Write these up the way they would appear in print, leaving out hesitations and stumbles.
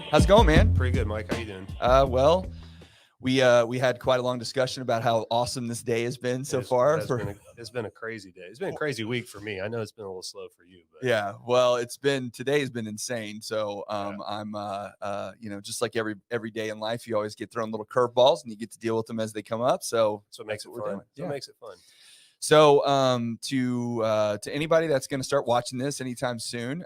How's it going, man? Pretty good, Mike. How you doing? Well, we had quite a long discussion about how awesome this day has been so far. It's been a crazy day. It's been a crazy week for me. I know it's been a little slow for you, but yeah. Well, today's been insane. So I'm just like every day in life, you always get thrown little curveballs and you get to deal with them as they come up. So that's what makes it fun. What makes it fun. So to anybody that's going to start watching this anytime soon,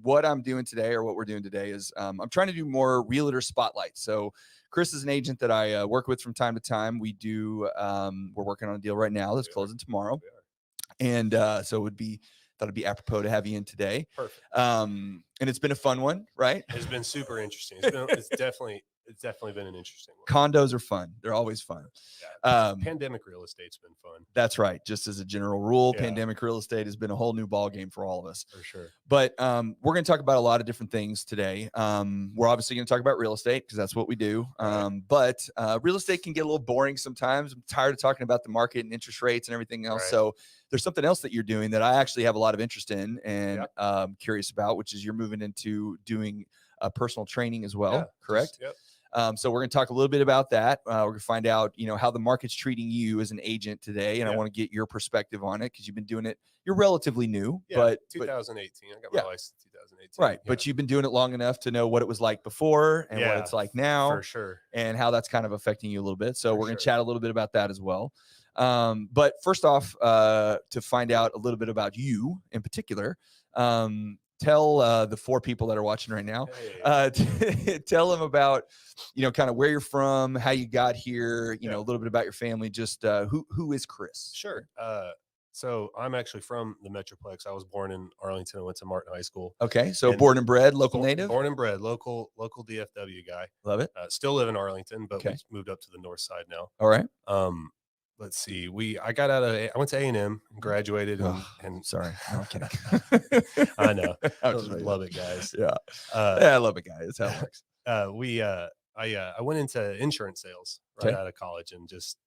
what I'm doing today, or what we're doing today, is I'm trying to do more realtor spotlight. So Chris is an agent that I work with from time to time. We're working on a deal right now that's closing tomorrow, and so thought it'd be apropos to have you in today. Perfect. And it's been a fun one, right? It's been super interesting. It's definitely been an interesting one. Condos are fun. They're always fun. Yeah, pandemic real estate's been fun. That's right. Just as a general rule, pandemic real estate has been a whole new ball game for all of us. For sure. But we're going to talk about a lot of different things today. We're obviously going to talk about real estate because that's what we do. But real estate can get a little boring sometimes. I'm tired of talking about the market and interest rates and everything else. Right. So there's something else that you're doing that I actually have a lot of interest in and curious about, which is you're moving into doing personal training as well, correct? Yep. So we're going to talk a little bit about that. We're going to find out, how the market's treating you as an agent today. And I want to get your perspective on it because you've been doing it. You're relatively new, but 2018. I got my license in 2018. Right. Yeah. But you've been doing it long enough to know what it was like before and what it's like now. For sure. And how that's kind of affecting you a little bit. So we're going to chat a little bit about that as well. But first off, to find out a little bit about you in particular, tell the four people that are watching right now, tell them about, kind of where you're from, how you got here, a little bit about your family, just who is Chris? Sure. So I'm actually from the Metroplex. I was born in Arlington. I went to Martin High School. Okay. So born and bred, local native? Born and bred, local DFW guy. Love it. Still live in Arlington, but we moved up to the north side now. All right. Let's see. I went to A&M, graduated, and sorry, no, I'm kidding. I know. I love it, guys. Yeah. I love it, guys. That's how it works. I went into insurance sales right out of college, and just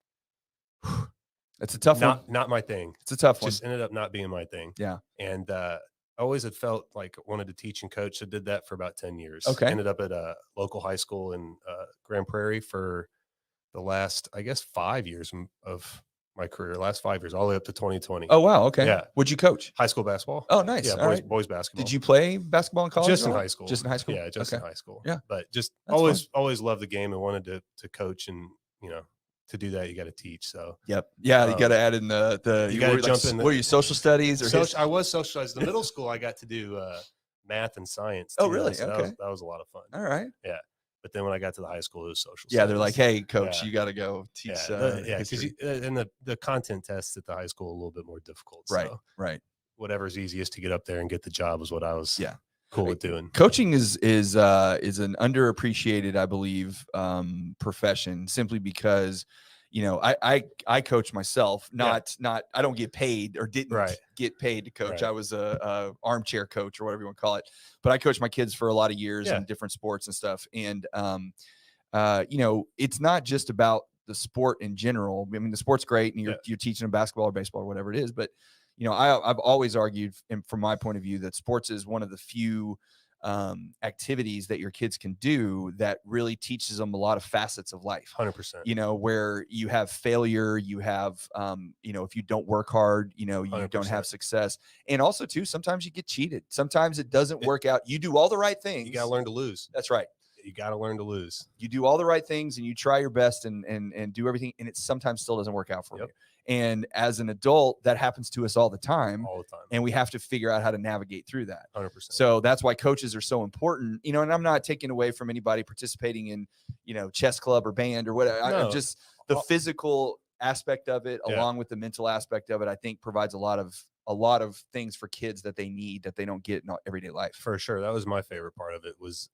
it's a tough one. Not my thing. It's a tough one. Just ended up not being my thing. Yeah. And I always had felt like I wanted to teach and coach. So did that for about 10 years. Okay. Ended up at a local high school in Grand Prairie for the last, 5 years of my career, last 5 years, all the way up to 2020. Oh, wow. Okay. Yeah. What'd you coach? High school basketball. Oh, nice. Yeah. Boys basketball. Did you play basketball in college? Just in high school. Just in high school? Yeah. Just in high school. Yeah. But just That's always loved the game and wanted to coach, and, to do that, you got to teach. So, yep. Yeah. You got to add in you got to jump in. Were you social studies or I was social studies. The middle school, I got to do math and science. Oh, really? So okay. That was a lot of fun. All right. Yeah. But then when I got to the high school, it was social studies. They're like, hey, coach, you got to go teach. Because and the content tests at the high school are a little bit more difficult. Right. So right. Whatever's easiest to get up there and get the job is what I was cool with doing. Coaching is an underappreciated, I believe, profession, simply because I coach myself, not I don't get paid or didn't get paid to coach. I was a armchair coach or whatever you want to call it, but I coached my kids for a lot of years in different sports and stuff. And it's not just about the sport in general. I mean, the sport's great, and you're teaching them basketball or baseball or whatever it is, but I've always argued, from my point of view, that sports is one of the few activities that your kids can do that really teaches them a lot of facets of life. 100%. Where you have failure, you have, if you don't work hard, you 100%. Don't have success. And also too, sometimes you get cheated. Sometimes it doesn't work out. You do all the right things. You got to learn to lose. That's right. You got to learn to lose. You do all the right things and you try your best and do everything. And it sometimes still doesn't work out for you. And as an adult, that happens to us all the time. And we have to figure out how to navigate through that. 100%. So that's why coaches are so important, and I'm not taking away from anybody participating in, chess club or band or whatever. No. I'm just the physical aspect of it, along with the mental aspect of it, I think provides a lot of things for kids that they need that they don't get in everyday life. For sure. That was my favorite part of it was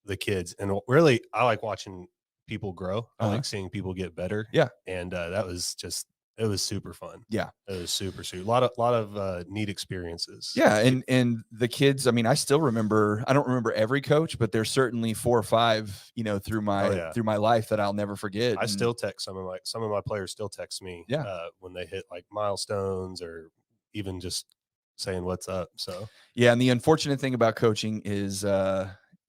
the kids. And really, I like watching people grow. I like seeing people get better. Yeah. And that was it was super fun. Yeah. It was super. A lot of neat experiences. Yeah. And the kids, I mean, I still remember, I don't remember every coach, but there's certainly 4 or 5, through my life that I'll never forget. I still text some of my players still text me when they hit like milestones or even just saying what's up. So, yeah. And the unfortunate thing about coaching is,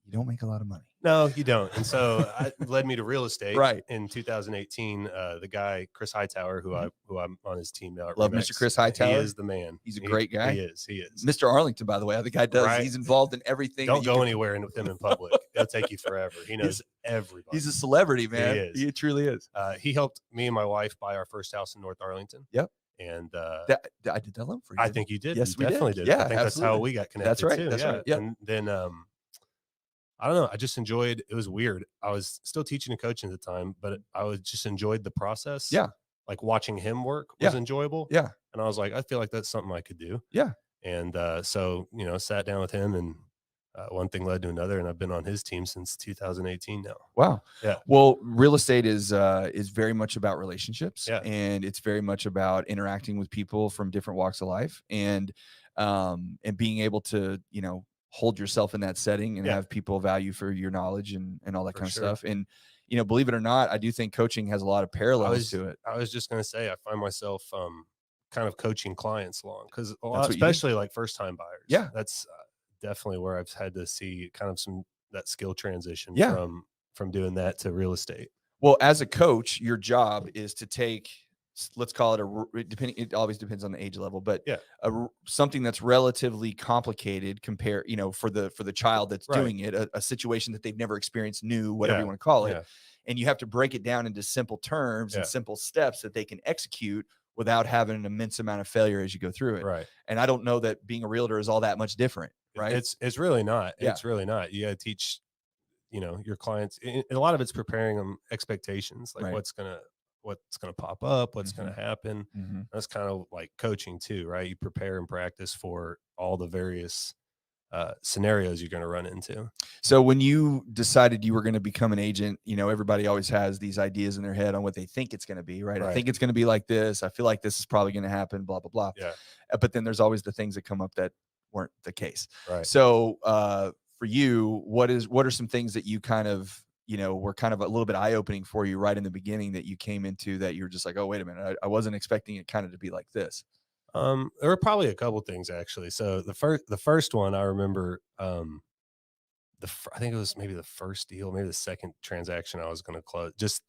you don't make a lot of money. No, you don't. And so it led me to real estate. Right. In 2018, the guy, Chris Hightower, who I'm on his team now at Love Remax, Mr. Chris Hightower. He is the man. He's a great guy. He is. Mr. Arlington, by the way, the guy does. Right. He's involved in everything. Don't go anywhere with him in public. It'll take you forever. He knows everybody. He's a celebrity, man. He is. He truly is. He helped me and my wife buy our first house in North Arlington. Yep. And I did that loan for you. I think you did. Yes, you definitely did. Yeah, I think that's how we got connected. That's right. Too. That's right. Yeah. And then I don't know. I just enjoyed. It was weird. I was still teaching and coaching at the time, but just enjoyed the process. Yeah. Like watching him work was enjoyable. Yeah. And I was like, I feel like that's something I could do. Yeah. And so sat down with him, and one thing led to another, and I've been on his team since 2018 now. Wow. Yeah. Well, real estate is very much about relationships, Yeah. and it's very much about interacting with people from different walks of life, and being able to hold yourself in that setting and have people value for your knowledge and all that kind of stuff. And believe it or not, I do think coaching has a lot of parallels to it. I was just going to say, I find myself kind of coaching clients along, because especially like first time buyers. Yeah. That's definitely where I've had to see kind of that skill transition from doing that to real estate. Well, as a coach, your job is to take, let's call it it always depends on the age level, but something that's relatively complicated for the child that's doing it, a situation that they've never experienced, new, whatever you want to call it. And you have to break it down into simple terms and simple steps that they can execute without having an immense amount of failure as you go through it. Right. And I don't know that being a realtor is all that much different, right? It's really not. It's really not. You got to teach, your clients, and a lot of it's preparing them expectations, like what's going to pop up, what's going to happen. That's kind of like coaching too, right? You prepare and practice for all the various scenarios you're going to run into. So when you decided you were going to become an agent, everybody always has these ideas in their head on what they think it's going to be, right? I think it's going to be like this. I feel like this is probably going to happen, blah, blah, blah. Yeah. But then there's always the things that come up that weren't the case. Right. So for you, what are some things that you kind of, were kind of a little bit eye-opening for you right in the beginning that you came into that you're just like, oh, wait a minute, I wasn't expecting it kind of to be like this? There were probably a couple things actually. So the first one I remember, I think it was maybe the first deal, maybe the second transaction I was going to close, just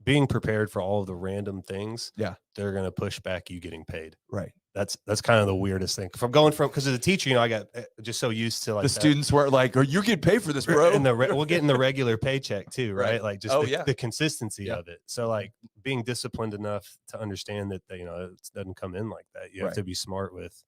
being prepared for all of the random things. Yeah. They're going to push back you getting paid. Right. That's kind of the weirdest thing. Because as a teacher, I got just so used to like the students weren't like, "Oh, you get paid for this, bro." And we're getting the regular paycheck too, right? Like just the consistency Yeah. of it. So like being disciplined enough to understand that it doesn't come in like that. You have to be smart with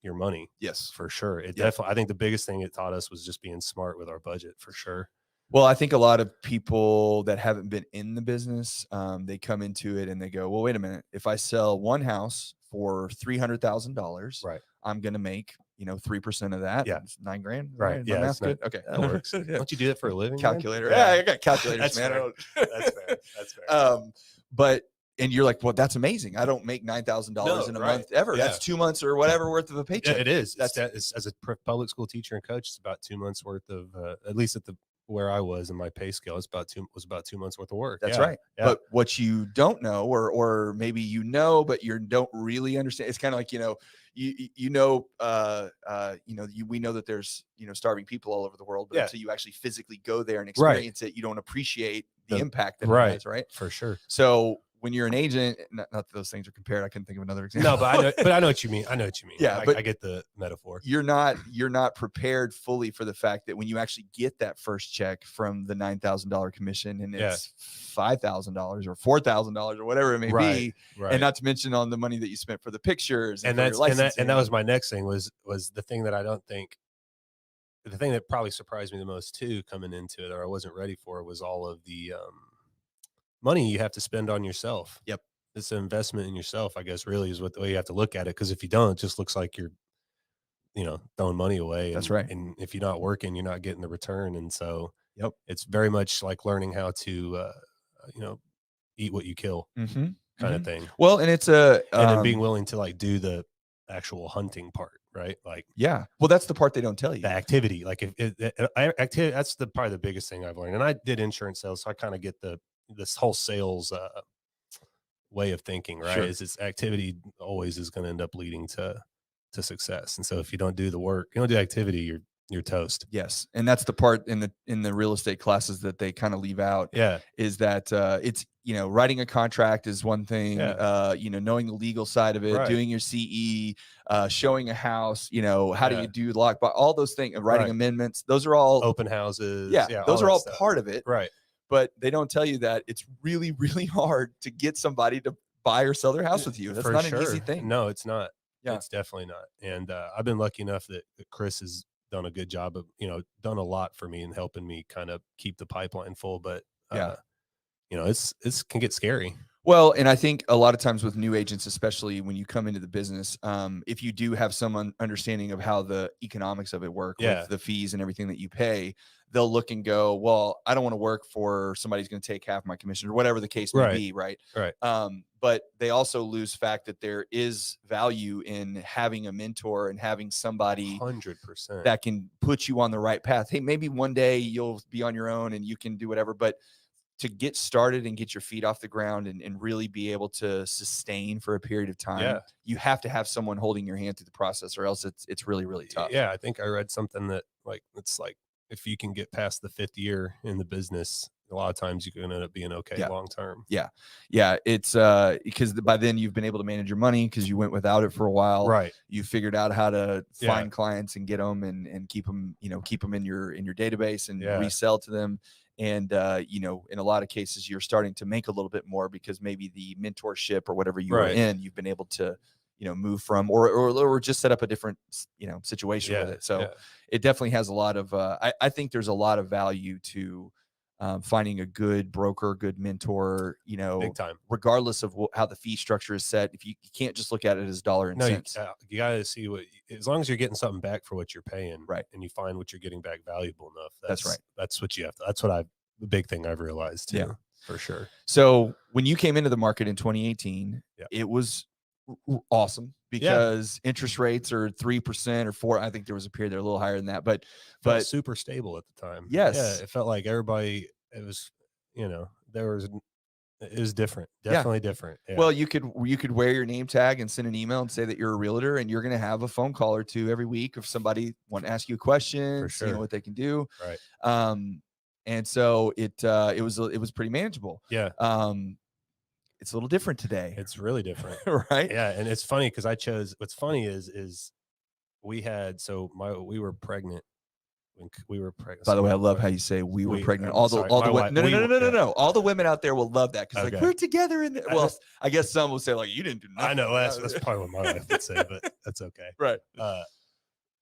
your money. Yes, for sure. It definitely. I think the biggest thing it taught us was just being smart with our budget, for sure. Well, I think a lot of people that haven't been in the business, they come into it and they go, well, wait a minute. If I sell one house for $300,000, right, I'm going to make, 3% of that. Yeah. It's $9,000. Right. Yeah. That's good. Okay. That works. Don't you do that for a living? Calculator. Yeah, I got calculators, man. That's fair. But and you're like, well, that's amazing. I don't make $9,000 in a month ever. Yeah. That's 2 months or whatever worth of a paycheck. Yeah, it is. That's as a public school teacher and coach, it's about 2 months worth of, at least at where I was in my pay scale, was about 2 months worth of work. That's right. Yeah. But what you don't know, or maybe but you don't really understand. It's kind of like, we know that there's, starving people all over the world, but until you actually physically go there and experience it, you don't appreciate the impact that it has, right? For sure. So when you're an agent, not that those things are compared. I couldn't think of another example. No, but I know what you mean. Yeah, I get the metaphor. You're not prepared fully for the fact that when you actually get that first check from the $9,000 commission and it's $5,000 or $4,000 or whatever it may be, and not to mention on the money that you spent for the pictures and that was my next thing was the thing that the thing that probably surprised me the most too coming into it, or I wasn't ready for, was all of the money you have to spend on yourself. Yep. It's an investment in yourself, I guess, really is what the way you have to look at it. Because if you don't, it just looks like you're, throwing money away. That's right. And if you're not working, you're not getting the return. And so it's very much like learning how to, eat what you kill kind of thing. Well, and it's and then being willing to like do the actual hunting part, right? Like, yeah. Well, that's the part they don't tell you. The activity, like activity, that's probably the biggest thing I've learned. And I did insurance sales, so I kind of get this whole sales way of thinking, right? Sure. Is it's activity always is going to end up leading to success. And so if you don't do the work, you don't do activity, you're toast. Yes. And that's the part in the real estate classes that they kind of leave out. Yeah. Is that it's, writing a contract is one thing, knowing the legal side of it, doing your CE, showing a house, how do you do lockbox, all those things, writing amendments. Those are all open houses. Yeah. Those are all stuff. part of it. Right. But they don't tell you that it's really, really hard to get somebody to buy or sell their house with you. That's not an easy thing. No, it's not. Yeah. It's definitely not. And I've been lucky enough that Chris has done a good job of, done a lot for me and helping me kind of keep the pipeline full. But, it's can get scary. Well, and I think a lot of times with new agents, especially when you come into the business, if you do have some understanding of how the economics of it work with the fees and everything that you pay, they'll look and go, well, I don't want to work for somebody who's going to take half my commission or whatever the case may be. Right. But they also lose fact that there is value in having a mentor and having somebody 100% that can put you on the right path. Hey, maybe one day you'll be on your own and you can do whatever, but to get started and get your feet off the ground and really be able to sustain for a period of time, you have to have someone holding your hand through the process, or else it's really, really tough. Yeah. I think I read something that it's like, if you can get past the 5th year in the business, a lot of times you can end up being okay long term. Yeah. It's because by then you've been able to manage your money because you went without it for a while. Right. You figured out how to find clients and get them and keep them, keep them in your database and resell to them. And, in a lot of cases, you're starting to make a little bit more because maybe the mentorship or whatever you were in, you've been able to, move from or just set up a different, situation with it. So it definitely has a lot of, I think there's a lot of value to finding a good broker, good mentor, big time, regardless of how the fee structure is set. If you can't just look at it as dollar and cents. You got to see as long as you're getting something back for what you're paying, right? And you find what you're getting back valuable enough. That's right. That's what you have to, the big thing I've realized too, for sure. So when you came into the market in 2018, it was awesome because interest rates are 3% or 4%. I think there was a period there a little higher than that, but super stable at the time. Yes. Yeah, it felt like everybody, it was, it was different. Definitely different. Yeah. Well, you could wear your name tag and send an email and say that you're a realtor, and you're going to have a phone call or two every week if somebody want to ask you a question, see what they can do. Right. And so it was pretty manageable. Yeah. It's a little different today. It's really different. Right. Yeah. And it's funny because what's funny is we were pregnant. When we were pregnant. By the way, I love how you say we were pregnant. All the women, no. All the women out there will love that because like we're together in. Well, I guess some will say like you didn't do nothing. I know that's probably what my wife would say, but that's okay. Right.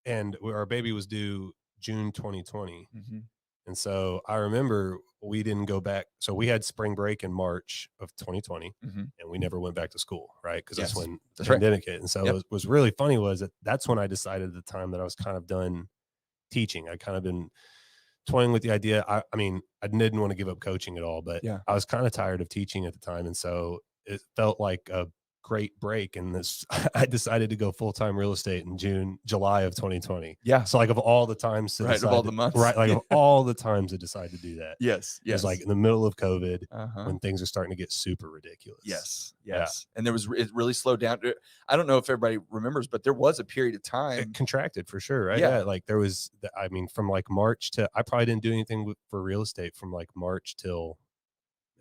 And our baby was due June 2020, mm-hmm. And so I remember we didn't go back. So we had spring break in March of 2020, mm-hmm. and we never went back to school, right? Because that's when the right. pandemic hit. And so what was really funny was that's when I decided at the time that I was kind of done teaching. I kind of been toying with the idea. I mean, I didn't want to give up coaching at all, but I was kind of tired of teaching at the time. And so it felt like a great break. And I decided to go full-time real estate in July of 2020. Yeah. So like of all the times of all the months. Right. Like of all the times to decide to do that. Yes. It was like in the middle of COVID when things are starting to get super ridiculous. Yes. Yeah. And it really slowed down. I don't know if everybody remembers, but there was a period of time. It contracted for sure. Right. Yeah. Like there was, from like March to, I probably didn't do anything for real estate from like March till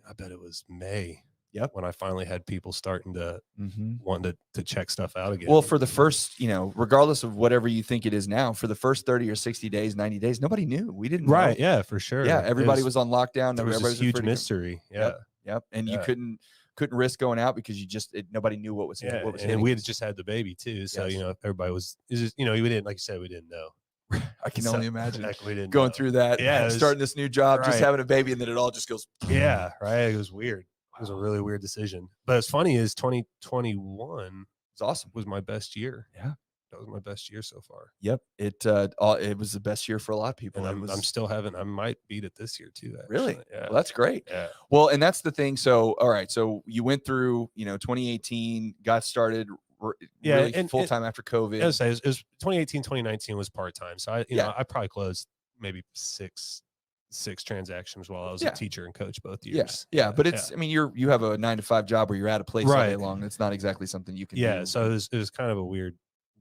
I bet it was May. Yep. When I finally had people starting to want to check stuff out again. Well, for the first, regardless of whatever you think it is now, for the first 30 or 60 days, 90 days, nobody knew. We didn't know. Right. Yeah, for sure. Yeah. Everybody was on lockdown. There was a huge mystery. Yeah. Yep. And you couldn't risk going out because nobody knew what was hitting. And we had just had the baby too. So, everybody was just, we didn't, like you said, we didn't know. I can only imagine we didn't going through that. Yeah. Starting this new job, just having a baby, and then it all just goes. Yeah. Right. It was weird. It was a really weird decision. But it's funny is 2021 was awesome. Was my best year. Yeah. That was my best year so far. Yep. It was the best year for a lot of people. And I'm still I might beat it this year too. Actually. Really? Yeah. Well, that's great. Yeah. Well, and that's the thing. So, all right. So you went through, 2018, got started really full-time after COVID. I was say, it was 2018, 2019 was part-time. So I probably closed maybe six transactions while I was a teacher and coach both years. Yeah. But it's, I mean, you have a 9-to-5 job where you're at a place all day long. It's not exactly something you can do. So it was kind of a weird,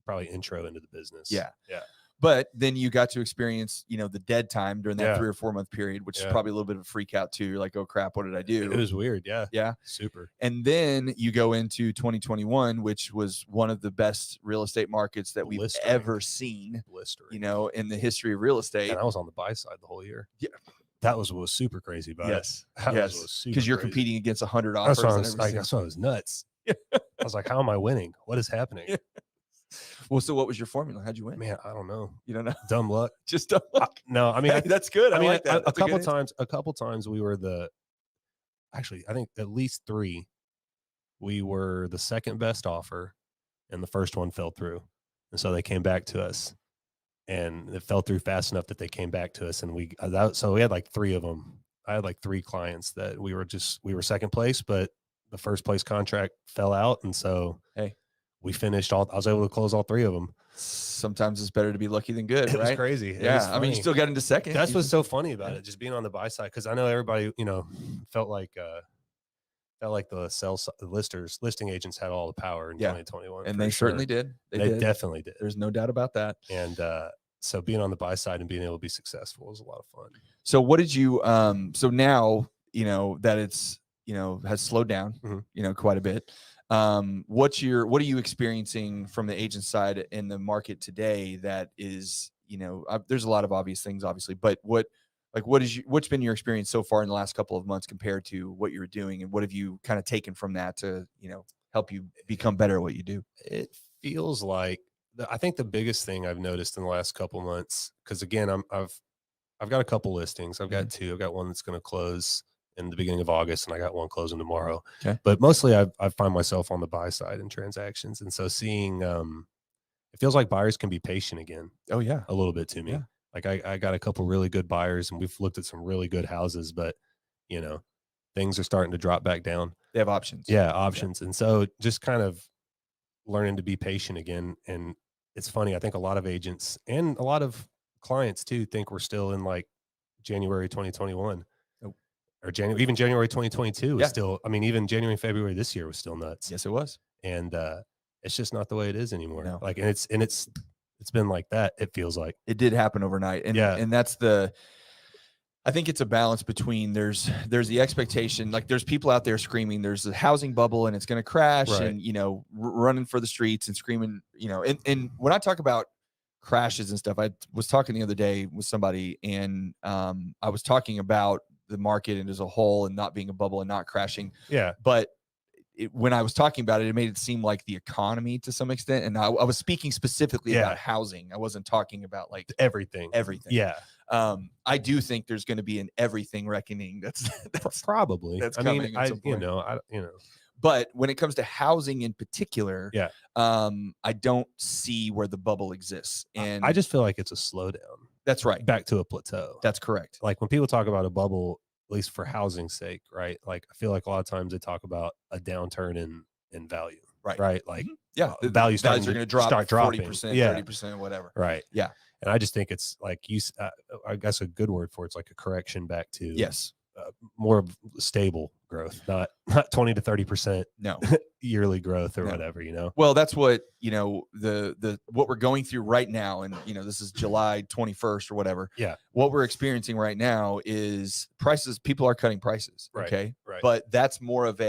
probably intro into the business. Yeah. Yeah. But then you got to experience, the dead time during that 3 or 4 month period, which is probably a little bit of a freak out too. You're like, oh crap, what did I do? It was weird. Yeah. Yeah. Super. And then you go into 2021, which was one of the best real estate markets that we've ever seen, in the history of real estate. And I was on the buy side the whole year. Yeah. That was what was super crazy about it. Yes. Because you're competing against 100 offers. That's why I was nuts. I was like, how am I winning? What is happening? Well, so what was your formula? How'd you win? Man, I don't know. You don't know? Dumb luck. Just dumb luck. No, I mean, that's good. I mean, like that. A couple times we were I think at least 3, we were the second best offer and the first one fell through. And so they came back to us and it fell through fast enough that they came back to us. And so we had like 3 of them. I had like 3 clients that we were second place, but the first place contract fell out. And so, we finished I was able to close all 3 of them. Sometimes it's better to be lucky than good, right? It was crazy. I mean, you still got into second. That's what's so funny about it, just being on the buy side. Cause I know everybody, felt like the listing agents had all the power in 2021. And they certainly did. They definitely did. There's no doubt about that. And, so being on the buy side and being able to be successful was a lot of fun. So what did you, so now, that it's, has slowed down, quite a bit. What are you experiencing from the agent side in the market today that is, there's a lot of obvious things, obviously, but what's been your experience so far in the last couple of months compared to what you're doing, and what have you kind of taken from that to, help you become better at what you do? It feels like, I think the biggest thing I've noticed in the last couple of months, because again, I've got a couple listings. I've got 2. I've got one that's going to close in the beginning of August, and I got one closing tomorrow. Okay. But mostly I find myself on the buy side in transactions. And so seeing, it feels like buyers can be patient again. Oh yeah. A little bit to me. Yeah. Like I got a couple really good buyers and we've looked at some really good houses, but things are starting to drop back down. They have options. Yeah. Options. Yeah. And so just kind of learning to be patient again. And it's funny. I think a lot of agents and a lot of clients too think we're still in like January 2021. Or even January 2022 was still, I mean, even January, February this year was still nuts. Yes, it was. And it's just not the way it is anymore. No. Like, and it's been like that. It feels like it did happen overnight. And and that's I think it's a balance between there's the expectation, like there's people out there screaming, there's a housing bubble and it's going to crash, right, and, running for the streets and screaming, and when I talk about crashes and stuff, I was talking the other day with somebody and I was talking about the market and as a whole and not being a bubble and not crashing. Yeah. But when I was talking about it, it made it seem like the economy to some extent. And I was speaking specifically about housing. I wasn't talking about like everything. Yeah. I do think there's going to be an everything reckoning. That's probably, that's coming. But when it comes to housing in particular, I don't see where the bubble exists. And I just feel like it's a slowdown. That's right. Back to a plateau. That's correct. Like when people talk about a bubble, at least for housing's sake, right? Like I feel like a lot of times they talk about a downturn in value. Right. Right. Like the values are going to drop 40%, 30%, whatever. Right. Yeah. And I just think it's like I guess a good word for it's like a correction back to more stable growth, not 20 to 30% yearly growth or whatever, Well, that's what, the what we're going through right now. And, this is July 21st or whatever. Yeah. What we're experiencing right now is prices. People are cutting prices. Right. Okay. Right. But that's more of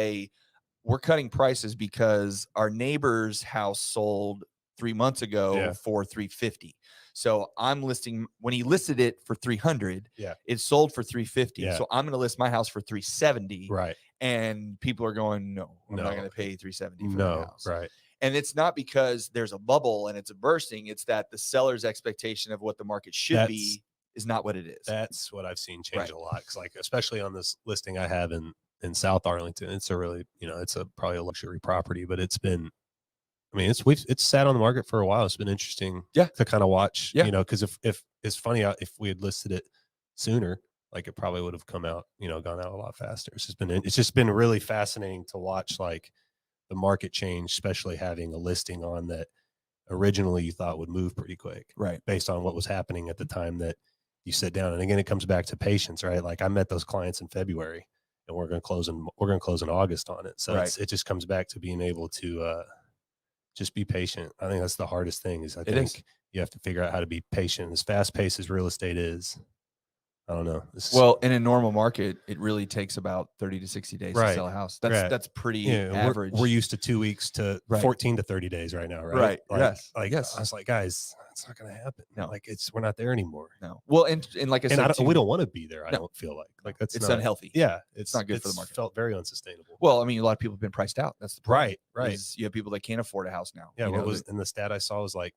we're cutting prices because our neighbor's house sold 3 months ago for $350. So I'm listing, when he listed it for $300, it sold for $350. Yeah. So I'm going to list my house for $370. Right. And people are going, no, I'm not going to pay $370 for my house. Right. And it's not because there's a bubble and it's a bursting. It's that the seller's expectation of what the market should be is not what it is. That's what I've seen change a lot. 'Cause like, especially on this listing I have in South Arlington, it's a really, it's probably a luxury property, but it's been, I mean, it's sat on the market for a while. It's been interesting to kind of watch, because if it's funny, if we had listed it sooner, like it probably would have come out, gone out a lot faster. It's just been really fascinating to watch, like the market change, especially having a listing on that originally you thought would move pretty quick, right? Based on what was happening at the time that you sit down. And again, it comes back to patience, right? Like I met those clients in February and we're going to close in August on it. So it just comes back to being able to, just be patient. I think that's the hardest thing is I think you have to figure out how to be patient. As fast paced as real estate is, I don't know. Well, in a normal market, it really takes about 30 to 60 days to sell a house. That's pretty average. We're used to 2 weeks to 14 to 30 days right now, right? Right. Like, yes. I was like, guys, it's not going to happen. No. Like we're not there anymore. No. Well, and like I said, we don't want to be there. I don't feel like that's it's unhealthy. Yeah. It's not good for the market. Felt very unsustainable. Well, I mean, a lot of people have been priced out. That's the problem. Right. You have people that can't afford a house now. Yeah. And the stat I saw was like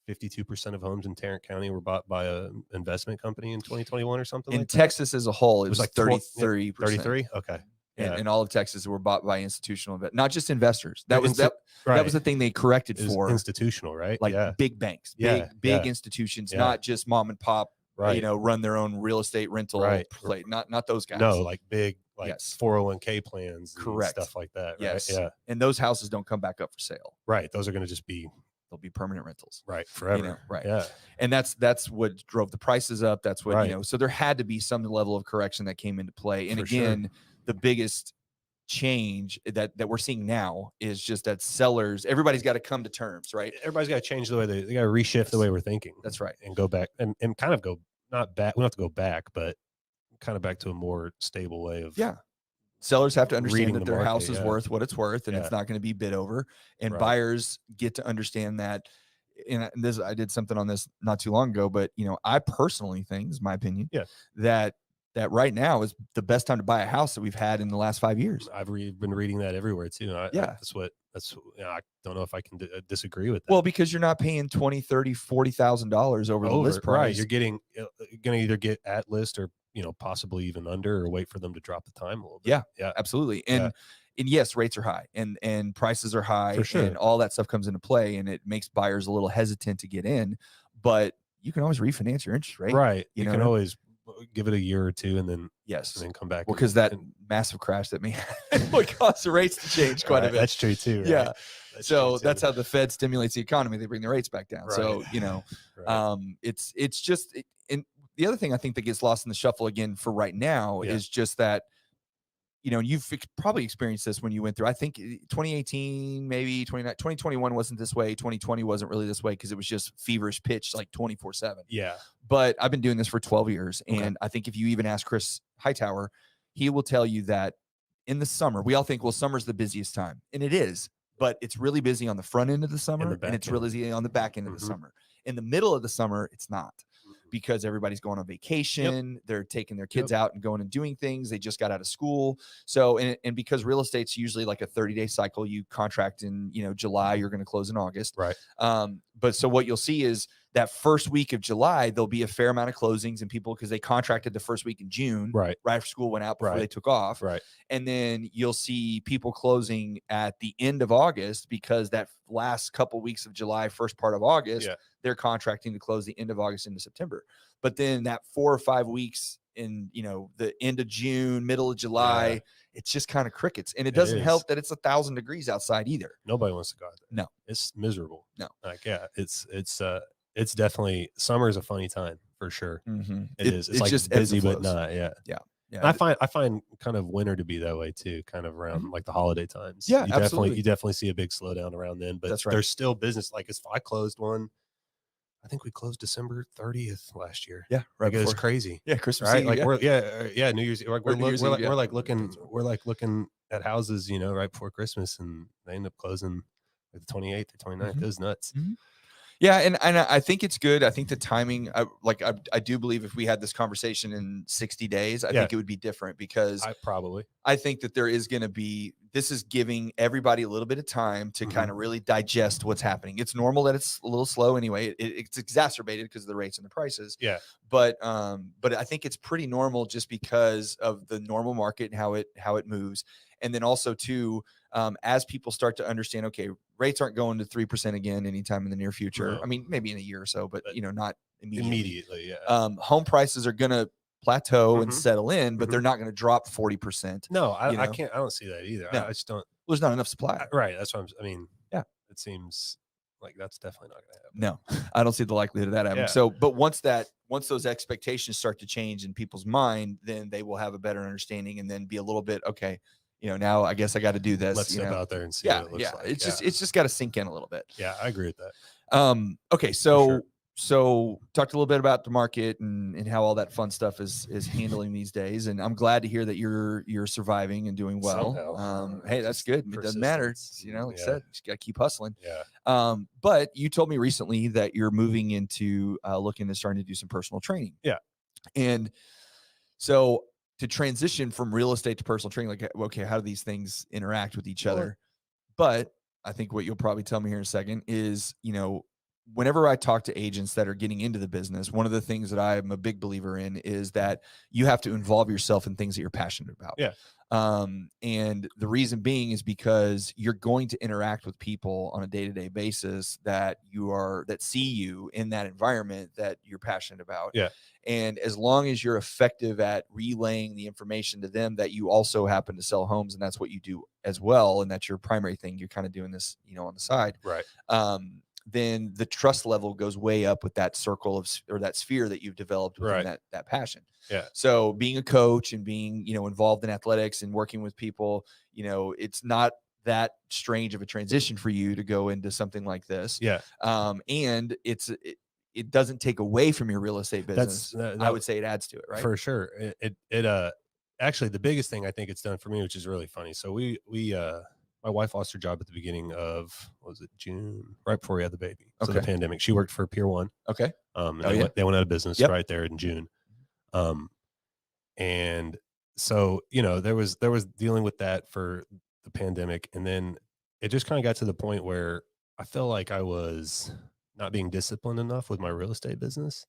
52% of homes in Tarrant County were bought by an investment company in 2021 or something. In Texas as a whole, it was like 33%. 33. Okay. And all of Texas were bought by institutional, not just investors. That was the thing they corrected for. Institutional, right? Like big banks, big institutions, not just mom and pop. Right. Run their own real estate rental play. Not those guys. No, like big 401k plans, correct, stuff like that. Right? Yes. Yeah. And those houses don't come back up for sale. Right. Those are going to just be. They'll be permanent rentals. Right. Forever. Right. Yeah. And that's what drove the prices up. That's what, so there had to be some level of correction that came into play. And again, the biggest change that we're seeing now is just that sellers, everybody's got to come to terms, right? Everybody's got to change the way they got to reshift the way we're thinking. That's right. And go back and kind of go, not back. We don't have to go back, but kind of back to a more stable way of. Yeah. Sellers have to understand that their house is worth what it's worth, and it's not going to be bid over. And buyers get to understand that. And I did something on this not too long ago, but I personally think, this is my opinion, that right now is the best time to buy a house that we've had in the last 5 years. I've been reading that everywhere too. I don't know if I can disagree with that. Well, because you're not paying $20,000, $30,000, $40,000 over the list price. Right. You're going to either get at list or possibly even under, or wait for them to drop the time a little bit. Yeah, absolutely. And yes, rates are high and prices are high, for sure, and all that stuff comes into play, and it makes buyers a little hesitant to get in, but you can always refinance your interest rate. Right. You can always give it a year or two and then come back. Well, because that massive crash that would cause the rates to change quite a bit. That's true too. Right? Yeah. That's how the Fed stimulates the economy. They bring the rates back down. Right. So, it's just, and the other thing I think that gets lost in the shuffle again for right now is just that, you've probably experienced this when you went through, I think 2018, maybe 2021 wasn't this way. 2020 wasn't really this way because it was just feverish pitch like 24/7. Yeah. But I've been doing this for 12 years. And I think if you even ask Chris Hightower, he will tell you that in the summer, we all think, well, summer's the busiest time. And it is, but it's really busy on the front end of the summer and it's really busy on the back end of the summer. In the middle of the summer, it's not. Because everybody's going on vacation, they're taking their kids out and going and doing things. They just got out of school. So, and because real estate's usually like a 30-day cycle, you contract in, July, you're going to close in August. Right. But so what you'll see is that first week of July, there'll be a fair amount of closings and people, because they contracted the first week in June, right after school went out before they took off. Right. And then you'll see people closing at the end of August, because that last couple weeks of July, first part of August, they're contracting to close the end of August into September. But then that 4 or 5 weeks in, the end of June, middle of July, it's just kind of crickets. And it doesn't help that it's 1,000 degrees outside either. Nobody wants to go out there. No, it's miserable. No, like, it's definitely, summer is a funny time for sure. Mm-hmm. It is. It's like just busy, but not. Yeah. I find kind of winter to be that way too, kind of around like the holiday times. Yeah, you definitely see a big slowdown around then, but there's still business. Like if I closed one, I think we closed December 30th last year. Yeah. Right. It was crazy. Yeah. Christmas right. Eve, like we're New Year's. Like we're looking at houses, right before Christmas, and they end up closing like the 28th or 29th. It was nuts. Mm-hmm. Yeah, and I think it's good. I think the timing, I do believe if we had this conversation in 60 days, I think it would be different, because I think that there is going to be, this is giving everybody a little bit of time to kind of really digest what's happening. It's normal that it's a little slow anyway. It's exacerbated because of the rates and the prices. Yeah. But I think it's pretty normal just because of the normal market and how it moves. And then also too, as people start to understand, okay, rates aren't going to 3% again anytime in the near future. No. I mean, maybe in a year or so, but not immediately. Yeah. Home prices are going to plateau and settle in, but they're not going to drop 40%. No, I can't. I don't see that either. No. I just don't. Well, there's not enough supply. Right. That's what it seems like that's definitely not going to No, happen. I don't see the likelihood of that happening. Yeah. So, but once those expectations start to change in people's mind, then they will have a better understanding and then be a little bit, okay, now I guess I got to do this. Let's step out there and see yeah, what it looks like. It's just got to sink in a little bit. Yeah, I agree with that. Okay, so talked a little bit about the market and how all that fun stuff is handling these days, and I'm glad to hear that you're surviving and doing well. Somehow. Hey, that's good. It doesn't matter. Like I said, you just got to keep hustling. Yeah. But you told me recently that you're moving into looking to starting to do some personal training. Yeah. And so to transition from real estate to personal training, like, okay, how do these things interact with each other? But I think what you'll probably tell me here in a second is, whenever I talk to agents that are getting into the business, one of the things that I'm a big believer in is that you have to involve yourself in things that you're passionate about. Yeah. And the reason being is because you're going to interact with people on a day-to-day basis that see you in that environment that you're passionate about. Yeah. And as long as you're effective at relaying the information to them that you also happen to sell homes, and that's what you do as well, and that's your primary thing, you're kind of doing this, on the side. Right. Then the trust level goes way up with that circle or that sphere that you've developed within that passion. Yeah. So being a coach and being, involved in athletics and working with people, it's not that strange of a transition for you to go into something like this. Yeah. And it doesn't take away from your real estate business. I would say it adds to it, right? For sure. It actually, the biggest thing I think it's done for me, which is really funny. So we my wife lost her job at the beginning of, June, right before we had the baby. So the pandemic. She worked for Pier 1. Okay. And they went out of business right there in June. And so, there was dealing with that for the pandemic. And then it just kind of got to the point where I felt like I was not being disciplined enough with my real estate business.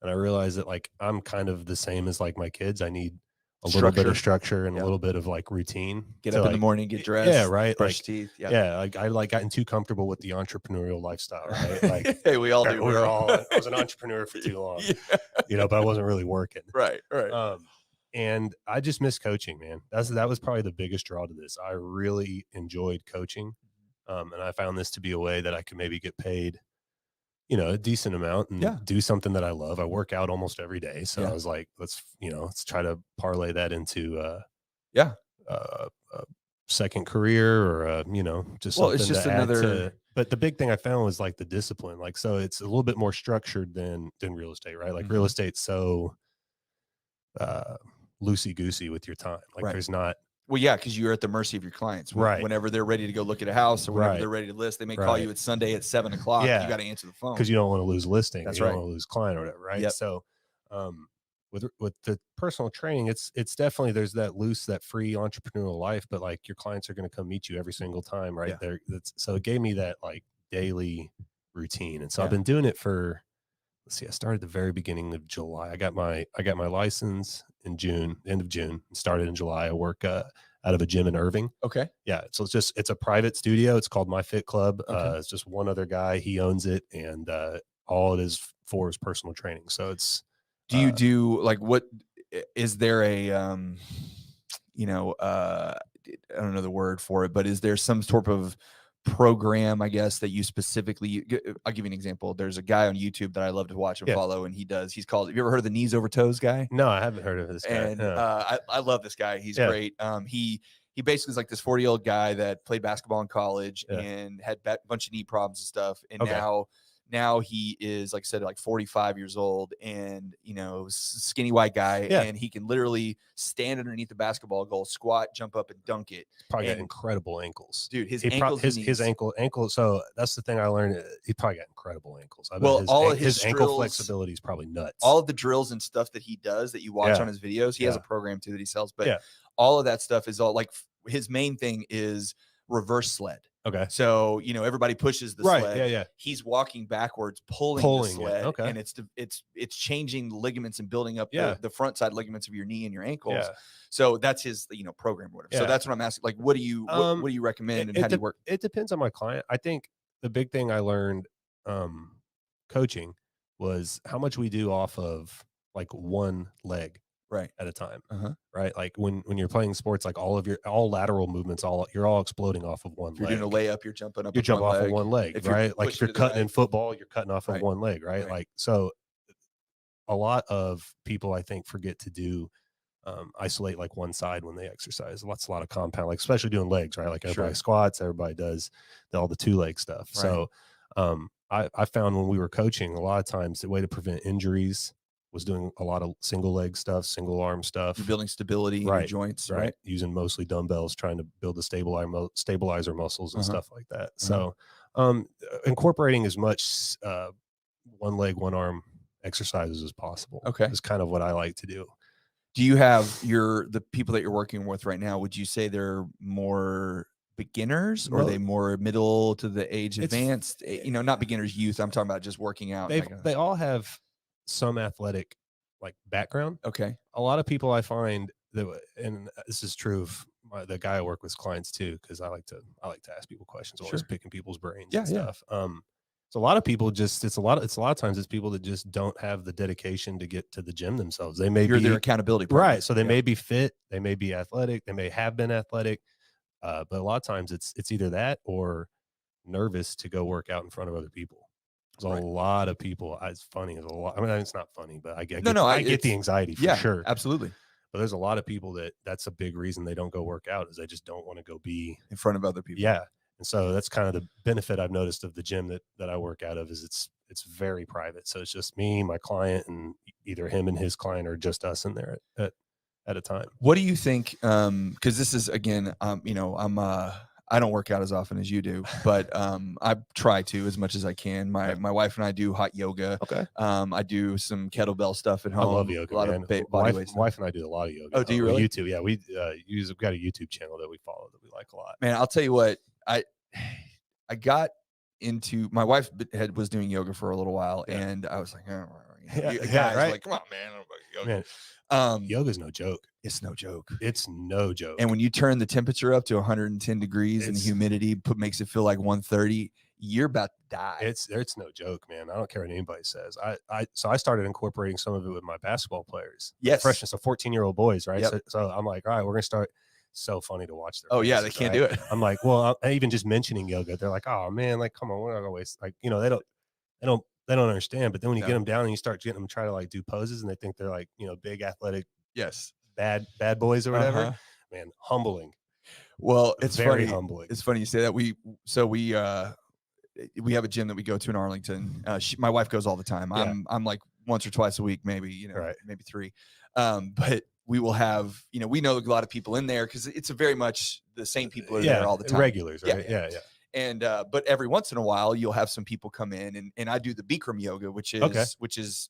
And I realized that, like, I'm kind of the same as like my kids. I need a little bit of structure and a little bit of like routine. Get up in the morning, get dressed. Yeah, right. Brush teeth. Yeah. Yeah. Like I gotten too comfortable with the entrepreneurial lifestyle, right? Like hey, we all do. I was an entrepreneur for too long, but I wasn't really working. Right. And I just miss coaching, man. That was probably the biggest draw to this. I really enjoyed coaching. And I found this to be a way that I could maybe get paid, a decent amount and do something that I love. I work out almost every day. So I was like, let's try to parlay that into a second career or just something it's just to add another to. But the big thing I found was like the discipline. Like, so it's a little bit more structured than real estate, right? Like real estate's so loosey goosey with your time. Like there's not. Well, yeah, because you're at the mercy of your clients. Whenever they're ready to go look at a house or whenever they're ready to list, they may call you at Sunday at 7:00. Yeah. You got to answer the phone because you don't want to lose listing. That's you don't want to lose client or whatever, right? Yep. So, with the personal training, it's definitely there's that free entrepreneurial life, but like your clients are going to come meet you every single time, right? So it gave me that like daily routine, and so I've been doing it for. Let's see, I started the very beginning of July. I got my license in June, end of June. Started in July. I work out of a gym in Irving. Okay. Yeah. So it's a private studio. It's called My Fit Club. It's just one other guy. He owns it, and all it is for is personal training. So it's. Do you do like what? Is there a I don't know the word for it, but is there some sort of program, I guess, that you specifically? I'll give you an example. There's a guy on YouTube that I love to watch and follow, and he's called. Have you ever heard of the knees over toes guy? No, I haven't heard of this guy. And I love this guy. He's great. He basically is like this 40-year-old guy that played basketball in college and had a bunch of knee problems and stuff, and now he is, like I said, like 45 years old and, skinny white guy. Yeah. And he can literally stand underneath the basketball goal, squat, jump up and dunk it. Probably got incredible ankles. Dude, his ankle. So that's the thing I learned. He probably got incredible ankles. His ankle flexibility is probably nuts. All of the drills and stuff that he does that you watch on his videos, he has a program too that he sells. But all of that stuff is all like his main thing is reverse sled. Okay. So, everybody pushes the sled. Yeah. He's walking backwards, pulling the sled. It. Okay. And it's changing the ligaments and building up the front side ligaments of your knee and your ankles. Yeah. So that's his, program or whatever. Yeah. So that's what I'm asking. Like, what do you recommend and how do you work? It depends on my client. I think the big thing I learned coaching was how much we do off of like one leg. Right. At a time. Right. Like when you're playing sports, like all lateral movements, you're all exploding off of one leg. You're doing a layup, you're jumping up. You jump off of one leg, right? Like if you're cutting in football, you're cutting off of one leg, right? Like, so a lot of people I think forget to do isolate like one side when they exercise. A lot of compound, like especially doing legs, right? Like everybody Sure. squats, everybody does all the 2-leg stuff. Right. So I found when we were coaching, a lot of times the way to prevent injuries was doing a lot of single leg stuff, single arm stuff. You're building stability in your joints, right? Using mostly dumbbells, trying to build the stabilizer muscles and stuff like that. So incorporating as much one leg, one arm exercises as possible. Okay. Is kind of what I like to do. Do you have the people that you're working with right now, would you say they're more beginners or are they more middle to the age advanced? Not beginners, youth. I'm talking about just working out. They all have some athletic like background. Okay. A lot of people I find that, and this is true of the guy I work with clients too, because I like to ask people questions, always picking people's brains and stuff. So a lot of people it's a lot of times it's people that just don't have the dedication to get to the gym themselves. They may be their accountability partner. Right. So they may be fit, they may be athletic, they may have been athletic. But a lot of times it's either that or nervous to go work out in front of other people. There's a lot of people. It's funny. There's a lot. I mean, it's not funny, but I get the anxiety for sure. Absolutely. But there's a lot of people that's a big reason they don't go work out is they just don't want to go be in front of other people. Yeah. And so that's kind of the benefit I've noticed of the gym that I work out of is it's very private. So it's just me, my client, and either him and his client or just us in there at a time. What do you think? Because this is again, I don't work out as often as you do, but I try to as much as I can. My wife and I do hot yoga. Okay. I do some kettlebell stuff at home. I love yoga. A lot man. of body weight. Wife and I do a lot of yoga. Oh, do you really? YouTube. Yeah, we've got a YouTube channel that we follow that we like a lot. Man, I'll tell you what, I got into, my wife was doing yoga for a little while, and I was like, guys, like, come on, man. Yoga. Yoga's no joke. It's no joke. It's no joke. And when you turn the temperature up to 110 degrees and the humidity makes it feel like 130, you're about to die. It's no joke, man. I don't care what anybody says. So I started incorporating some of it with my basketball players. Yes. Freshmen, so 14-year-old boys, right? Yep. So I'm like, all right, we're going to start. So funny to watch. Oh yeah, they can't do it. I'm like, well, even just mentioning yoga, they're like, oh man, like, come on, we're not gonna waste. Like, they don't understand. But then when you get them down and you start getting them to try to like do poses, and they think they're like, big athletic, bad boys or whatever. Man, humbling. Well, it's very funny. Humbling. It's funny you say that. We have a gym that we go to in Arlington. My wife goes all the time. I'm like once or twice a week, maybe, maybe 3. But we will have, we know a lot of people in there because it's very much the same people are there all the time. Regulars, right? Yeah. And but every once in a while you'll have some people come in and I do the Bikram Yoga, which is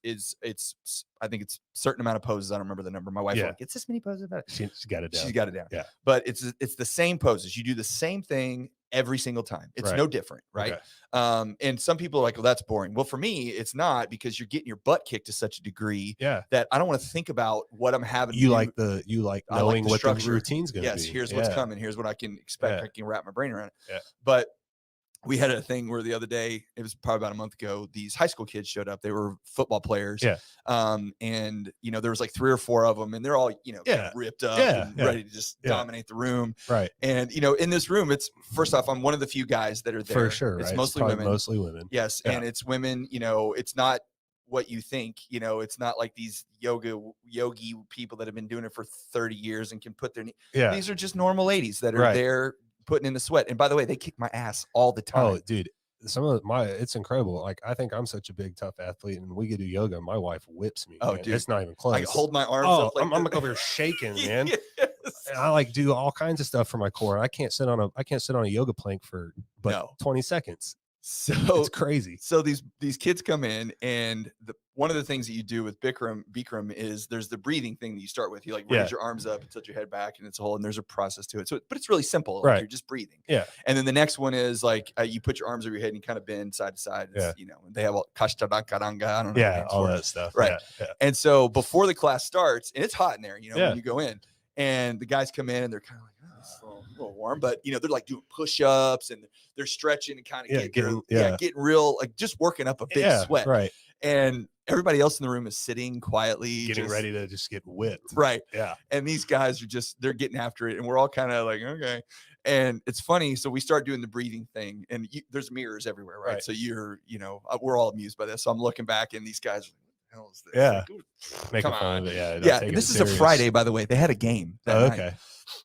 I think it's a certain amount of poses. I don't remember the number. My wife like, it's this many poses. She's got it down. She's got it down. Yeah. But it's the same poses. You do the same thing every single time. It's no different, right? Okay. And some people are like, well, that's boring. Well, for me, it's not, because you're getting your butt kicked to such a degree that I don't want to think about what I'm having. You like knowing what the routine's going to be. Yes, here's what's coming. Here's what I can expect. I can wrap my brain around it. Yeah. But we had a thing where the other day, it was probably about a month ago, these high school kids showed up. They were football players. Yeah. And there was like 3 or 4 of them, and they're all, kind of ripped up and ready to just dominate the room. Right. And, in this room, it's, first off, I'm one of the few guys that are there. For sure. It's right? mostly women. Mostly women. Yes. Yeah. And it's women, it's not what you think, it's not like these yogi people that have been doing it for 30 years and can put their These are just normal ladies that are there putting in the sweat. And by the way, they kick my ass all the time. Oh, dude, it's incredible. Like, I think I'm such a big, tough athlete, and we could do yoga. My wife whips me. Oh, man. dude, it's not even close. I hold my arms up. Like I'm like over here shaking, man. Yes. And I like do all kinds of stuff for my core. I can't sit on a yoga plank for 20 seconds. So it's crazy. So these kids come in, and one of the things that you do with Bikram is there's the breathing thing that you start with. You like raise your arms up and tilt your head back, and it's a whole, and there's a process to it. So, but it's really simple. Like you're just breathing. Yeah. And then the next one is like you put your arms over your head and you kind of bend side to side. It's, they have all Kashtadankaranga. I don't know. Yeah, all that stuff. Right. Yeah. And so before the class starts, and it's hot in there, when you go in, and the guys come in and they're kind of like, it's a little warm, but they're like doing push-ups and they're stretching and kind of getting real, like just working up a big sweat. Right. And everybody else in the room is sitting quietly, getting ready to just get whipped. Right. Yeah. And these guys are they're getting after it. And we're all kind of like, okay. And it's funny. So we start doing the breathing thing, and there's mirrors everywhere. Right. So we're all amused by this. So I'm looking back, and these guys are like, hell is this? Yeah. Like, Making come fun on. of it. Yeah. Yeah. And this is a Friday, by the way. They had a game that night. Okay.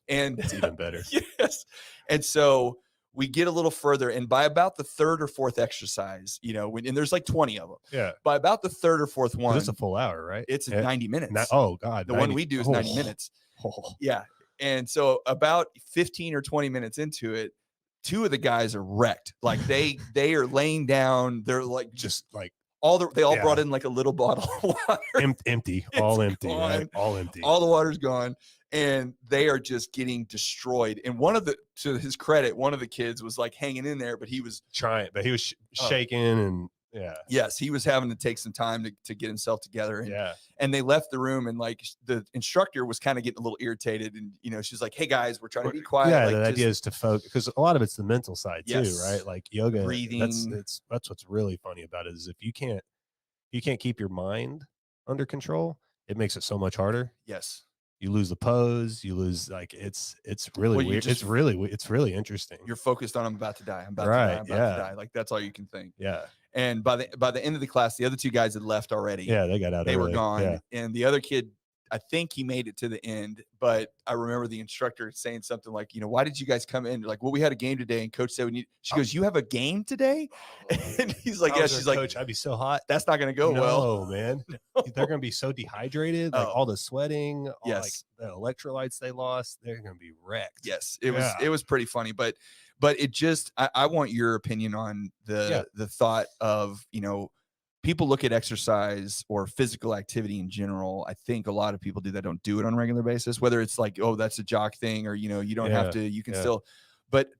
And it's even better. Yes. And so we get a little further, and by about the third or fourth exercise, and there's like 20 of them. Yeah. By about the third or fourth one, it's a full hour, right? It's 90 minutes. Oh God. The one we do is 90 minutes. Yeah. And so about 15 or 20 minutes into it, two of the guys are wrecked. Like they are laying down. They're like just like they all brought in like a little bottle of water. Empty. All empty. Right? All empty. All the water's gone. And they are just getting destroyed. And to his credit, one of the kids was like hanging in there, but he was trying, but he was shaking and yes, he was having to take some time to get himself together. And, and they left the room, and like the instructor was kind of getting a little irritated. And, she's like, hey guys, we're trying to be quiet. Yeah. Like, the idea is to focus, because a lot of it's the mental side too, right? Like yoga, breathing. That's what's really funny about it, is if you can't keep your mind under control, it makes it so much harder. Yes. You lose the pose. You lose, like, it's really weird. It's really interesting. You're focused on, I'm about to die. I'm about to die. Like, that's all you can think. Yeah. And by the end of the class, the other two guys had left already. Yeah, they got out. They were gone. Yeah. And the other kid, I think he made it to the end, but I remember the instructor saying something like, why did you guys come in? They're like, well, we had a game today, and coach said she goes, you have a game today? And he's like, yeah. She's like, coach, I'd be so hot. That's not going to go well. Oh man. No. They're going to be so dehydrated. Like all the sweating, like the electrolytes they lost, they're going to be wrecked. Yes. It was pretty funny, but it just, I want your opinion on the thought of, people look at exercise or physical activity in general. I think a lot of people don't do it on a regular basis, whether it's like, oh, that's a jock thing, or, you don't have to, you can still, but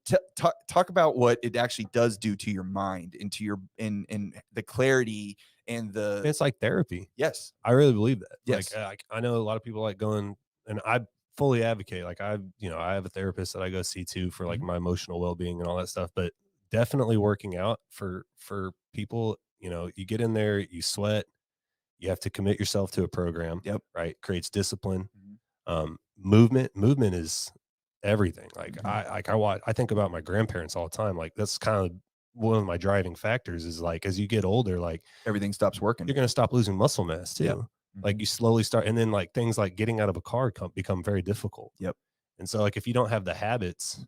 talk about what it actually does do to your mind and to your, in the clarity and it's like therapy. Yes. I really believe that. Yes. Like, I know a lot of people like going, and I fully advocate, like I have a therapist that I go see too for like my emotional well-being and all that stuff, but definitely working out for people. You get in there, you sweat, you have to commit yourself to a program. Yep. Right. Creates discipline. Movement is everything. Like I think about my grandparents all the time. Like that's kind of one of my driving factors, is like, as you get older, like everything stops working. You're going to stop losing muscle mass too. Yep. Like you slowly start, and then like things like getting out of a car become very difficult. Yep. And so like, if you don't have the habits,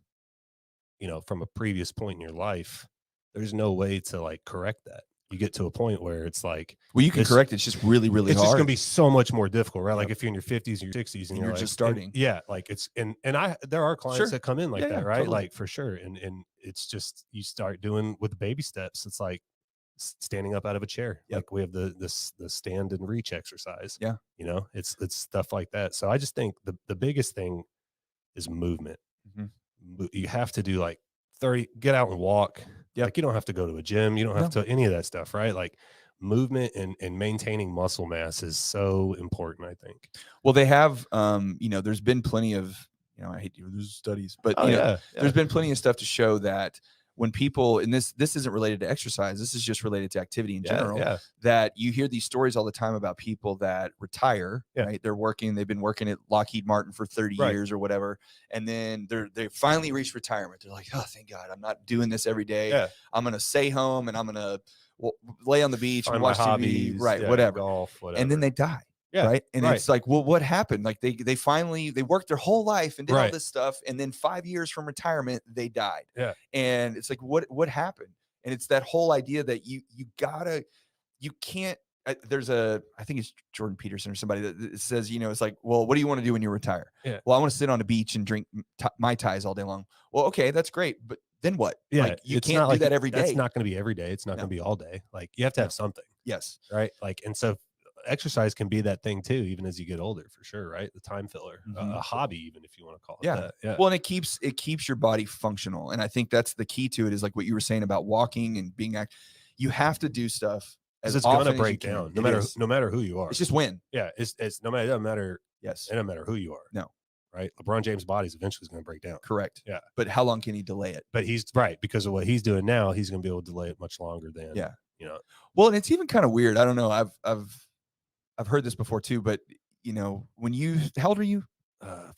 from a previous point in your life, there's no way to like correct that. You get to a point where it's like, well, you can correct it. It's just really, really it's hard. Just going to be so much more difficult, right? Like if you're in your 50s or your 60s and you're like, just starting. Like it's, and there are clients that come in like that, right? Totally. Like for sure. And it's just, you start doing with baby steps. It's like standing up out of a chair. Yep. Like we have the stand and reach exercise. Yeah. It's stuff like that. So I just think the biggest thing is movement. You have to do like 30, get out and walk. Yep. Like you don't have to go to a gym. You don't have to any of that stuff, right? Like movement and maintaining muscle mass is so important, I think. Well, they have, there's been plenty of, I hate to use studies, but there's been plenty of stuff to show that when people, and this isn't related to exercise, this is just related to activity in general, that you hear these stories all the time about people that retire, right? They've been working at Lockheed Martin for 30 years or whatever. And then they finally reach retirement. They're like, oh, thank God, I'm not doing this every day. Yeah. I'm going to stay home and I'm going to lay on the beach and watch TV, whatever. Golf, whatever. And then they die. Yeah. Right. And it's like, well, what happened? Like they finally worked their whole life and did all this stuff. And then 5 years from retirement, they died. Yeah. And it's like, what happened? And it's that whole idea that you can't, there's I think it's Jordan Peterson or somebody that says, it's like, well, what do you want to do when you retire? Yeah. Well, I want to sit on a beach and drink Mai Tais all day long. Well, okay, that's great. But then what? Yeah. Like, you can't do that every day. That's not going to be every day. It's not going to be all day. Like you have to have something. Yes. Right. Like, and so exercise can be that thing too, even as you get older, for sure. Right. The time filler, a hobby, even if you want to call it that. Yeah. Well, and it keeps your body functional. And I think that's the key to it, is like what you were saying about walking and being active. You have to do stuff as it's going to break down no matter who you are. It's just win. Yeah. It's no matter, it doesn't matter. Yes. It doesn't matter who you are. No. Right. LeBron James' body's eventually going to break down. Correct. Yeah. But how long can he delay it? But he's right, because of what he's doing now, he's going to be able to delay it much longer than, Well, and it's even kind of weird. I don't know. I've heard this before too, but how old are you?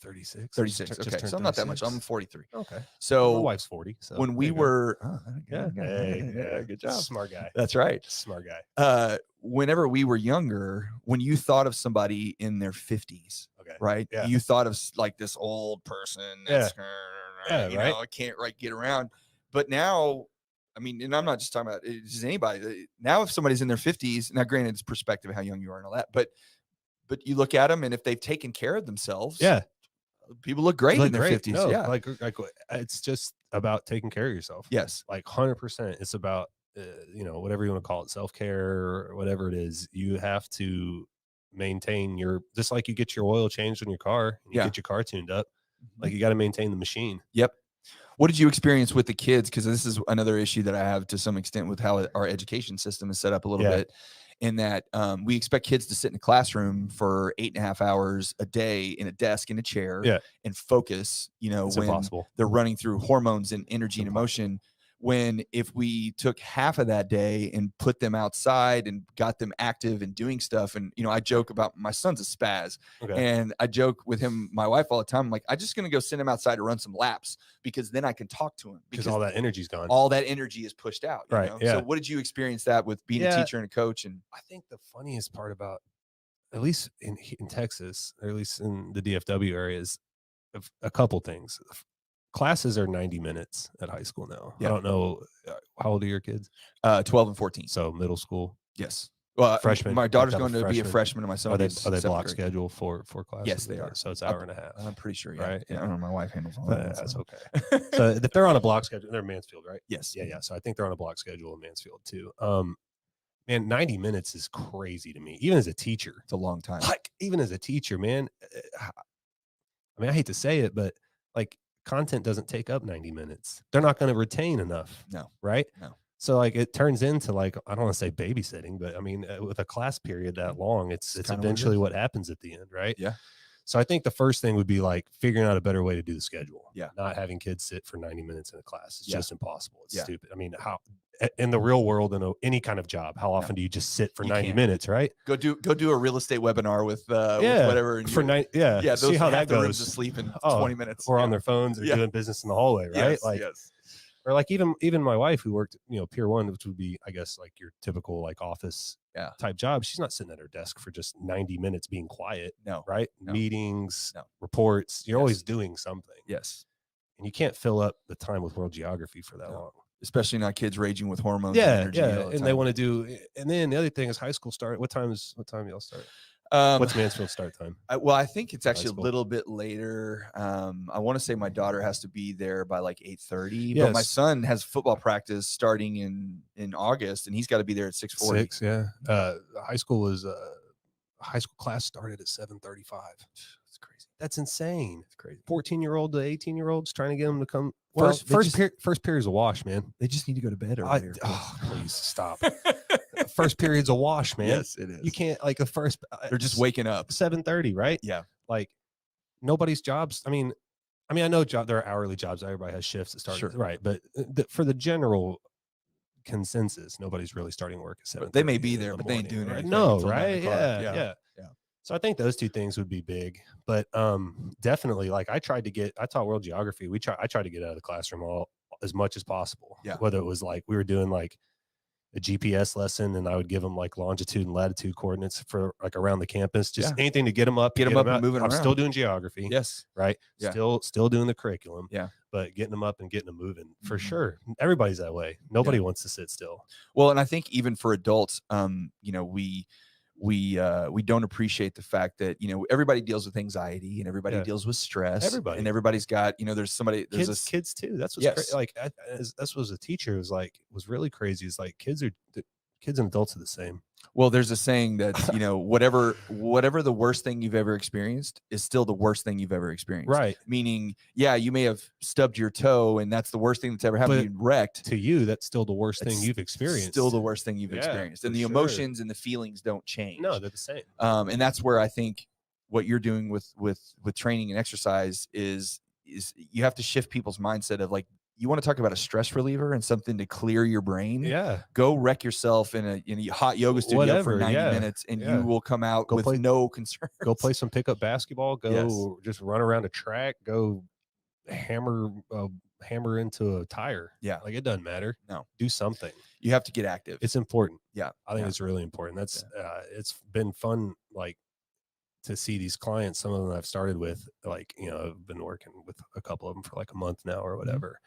36. 36. Just Okay. So I'm not that much. I'm 43. Okay. So my wife's 40. So when we were, good job. Smart guy. That's right. Smart guy. Whenever we were younger, when you thought of somebody in their 50s, right? Yeah. You thought of like this old person that's, you know, I can't get around. But now, I mean, and I'm not just talking about just anybody. Now, if somebody's in their 50s, now granted, it's perspective of how young you are and all that, but you look at them, and if they've taken care of themselves, people look great in their 50s. No, like it's just about taking care of yourself. Yes, like 100%. It's about you know, whatever you want to call it, self-care or whatever it is. You have to maintain just like you get your oil changed in your car, and you get your car tuned up. Like you got to maintain the machine. Yep. What did you experience with the kids? Because this is another issue that I have to some extent with how our education system is set up a little bit, in that we expect kids to sit in a classroom for 8.5 hours a day in a desk, in a chair, and focus, you know, when impossible. They're running through hormones and energy and emotion. When if we took half of that day and put them outside and got them active and doing stuff, and you know, I joke about my son's a spaz, and I joke with him, my wife, all the time. I'm like, I'm just gonna go send him outside to run some laps, because then I can talk to him, because all that energy's gone. All that energy is pushed out. You know? So what did you experience that with being a teacher and a coach? And I think the funniest part about, at least in Texas, or at least in the DFW area, is a couple things. Classes are 90 minutes at high school now. I don't know, how old are your kids? 12 and 14. So middle school. Yes. Well, freshman. My daughter's going to be a freshman, and my son are they block schedule for classes? Yes, they are. So it's an hour and a half. I'm pretty sure. Right. Yeah. I don't know. My wife handles all that. That's okay. So if they're on a block schedule, they're Mansfield, right? Yes. Yeah. So I think they're on a block schedule in Mansfield too. Man, 90 minutes is crazy to me. Even as a teacher, it's a long time. Like even as a teacher, man. I mean, I hate to say it, but like, content doesn't take up 90 minutes. They're not going to retain enough. No. Right? No. So like it turns into like, I don't want to say babysitting, but I mean, with a class period that long, it's eventually what happens at the end. Right. Yeah. So I think the first thing would be like figuring out a better way to do the schedule. Yeah. Not having kids sit for 90 minutes in a class. It's just impossible. It's stupid. I mean, how in the real world, in any kind of job, how often do you just sit for 90 minutes? Right. Go do a real estate webinar with whatever. And for night. Yeah. Those see how that goes. Asleep in 20 minutes. Or on their phones or doing business in the hallway. Right. Yes. Or like even my wife, who worked, you know, Pier 1, which would be, I guess, like your typical like office type job. She's not sitting at her desk for just 90 minutes being quiet. No. Right. No. Meetings, reports. You're always doing something. Yes. And you can't fill up the time with world geography for that long. Especially not kids raging with hormones. And energy. And they want to do. And then the other thing is high school start. What time y'all start? What's Mansfield start time? I think it's actually a little bit later. I want to say my daughter has to be there by like 8:30, but my son has football practice starting in August, and he's got to be there at 6:40. 6, high school class started at 7:35. That's crazy. That's insane. It's crazy. 14-year-old to 18-year-olds trying to get them to come. Well, first period's a wash, man. They just need to go to bed earlier. Please stop. First period's a wash, man. Yes, it is. You can't like the first. They're just waking up 7:30, right? Yeah. Like nobody's jobs. I mean, I know there are hourly jobs. Everybody has shifts that start. Sure. Right, but for the general consensus, nobody's really starting work at 7:30. They may be there, but they ain't doing anything. No, right? Yeah. So I think those two things would be big, but definitely, like I taught world geography. I tried to get out of the classroom as much as possible. Yeah. Whether it was like we were doing like a GPS lesson, and I would give them like longitude and latitude coordinates for like around the campus, just anything to get them up, and moving around. I'm still doing geography. Yes. Right. Yeah. Still doing the curriculum. Yeah. But getting them up and getting them moving for sure. Everybody's that way. Nobody wants to sit still. Well, and I think even for adults, you know, we don't appreciate the fact that, you know, everybody deals with anxiety and everybody deals with stress. Everybody. And everybody's got, you know, there's kids too. That's what's crazy. Like that's what a teacher was really crazy. Is like kids and adults are the same. Well, there's a saying that, you know, whatever the worst thing you've ever experienced is still the worst thing you've ever experienced. Right. Meaning, you may have stubbed your toe and that's the worst thing that's ever happened. You wrecked. To you, that's still the worst thing you've experienced. Still the worst thing you've experienced. And the emotions and the feelings don't change. No, they're the same. And that's where I think what you're doing with training and exercise is you have to shift people's mindset of like, you want to talk about a stress reliever and something to clear your brain. Yeah. Go wreck yourself in a hot yoga studio for 90 minutes and you will come out with no concerns. Go play some pickup basketball. Go just run around a track. Go hammer into a tire. Yeah. Like, it doesn't matter. No. Do something. You have to get active. It's important. Yeah. I think it's really important. That's it's been fun, like, to see these clients, some of them I've started with, like, you know, I've been working with a couple of them for like a month now or whatever.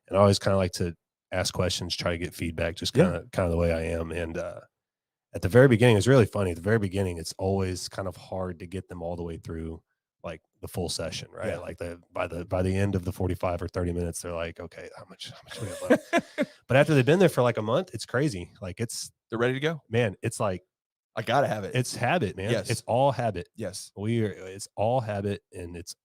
And I always kind of like to ask questions, try to get feedback, just kind of the way I am. And at the very beginning, it's really funny. At the very beginning, it's always kind of hard to get them all the way through like the full session, right? Yeah. Like by the end of the 45 or 30 minutes, they're like, okay, how much we have left? But after they've been there for like a month, it's crazy. Like, they're ready to go. Man, it's like, I gotta have it. It's habit, man. Yes. It's all habit. Yes. It's all habit, and it's